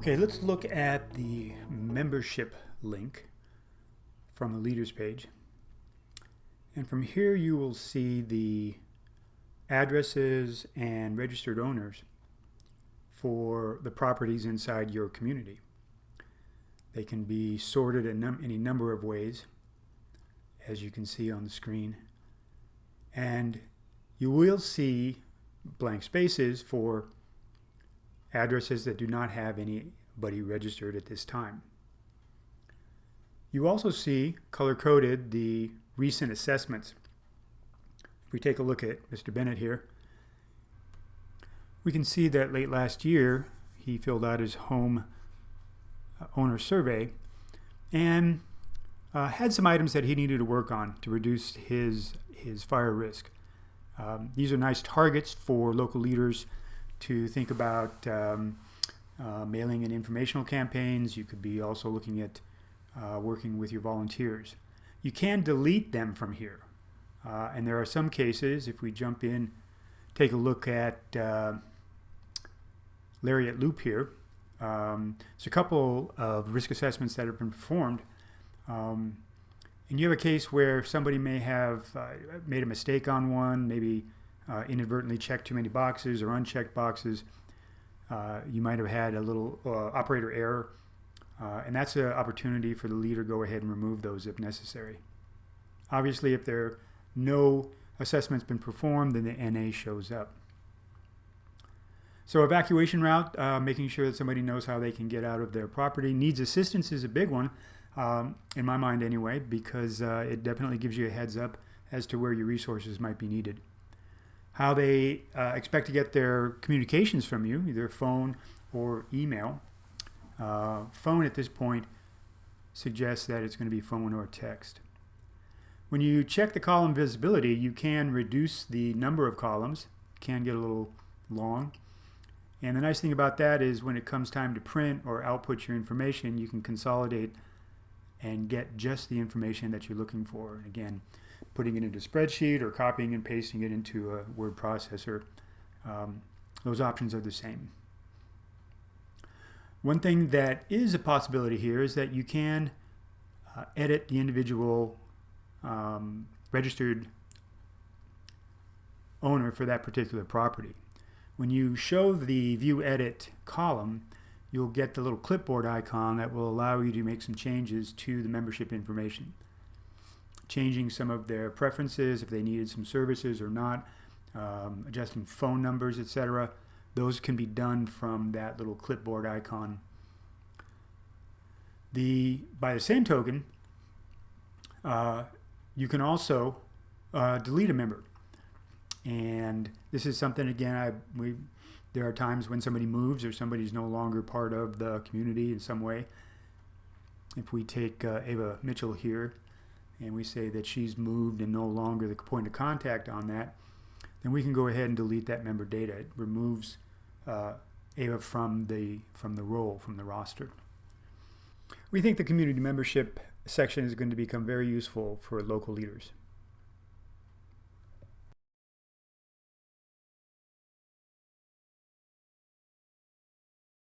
Okay, let's look at the membership link from the leaders page. And from here you will see the addresses and registered owners for the properties inside your community. They can be sorted in any number of ways, as you can see on the screen. And you will see blank spaces for addresses that do not have anybody registered at this time. You also see color-coded the recent assessments. If we take a look at Mr. Bennett here, we can see that late last year he filled out his home owner survey and had some items that he needed to work on to reduce his fire risk. These are nice targets for local leaders to think about mailing and informational campaigns. You could be also looking at working with your volunteers. You can delete them from here. And there are some cases, if we jump in, take a look at Lariat Loop here. There's a couple of risk assessments that have been performed. And you have a case where somebody may have made a mistake on one, maybe inadvertently checked too many boxes or unchecked boxes. You might have had a little operator error, and that's an opportunity for the leader to go ahead and remove those if necessary. Obviously, if there are no assessments been performed, then the NA shows up. So evacuation route, making sure that somebody knows how they can get out of their property. Needs assistance is a big one, in my mind anyway, because it definitely gives you a heads up as to where your resources might be needed. How they expect to get their communications from you, either phone or email. Phone at this point suggests that it's going to be phone or text. When you check the column visibility, you can reduce the number of columns. It can get a little long. And the nice thing about that is when it comes time to print or output your information, you can consolidate and get just the information that you're looking for. And again, putting it into a spreadsheet or copying and pasting it into a word processor, those options are the same. One thing that is a possibility here is that you can edit the individual registered owner for that particular property. When you show the View Edit column, you'll get the little clipboard icon that will allow you to make some changes to the membership information. Changing some of their preferences, if they needed some services or not, adjusting phone numbers, etc. Those can be done from that little clipboard icon. By the same token, you can also delete a member. And this is something, again, there are times when somebody moves or somebody's no longer part of the community in some way. If we take Ava Mitchell here, and we say that she's moved and no longer the point of contact on that, then we can go ahead and delete that member data. It removes Ava from the role, from the roster. We think the community membership section is going to become very useful for local leaders.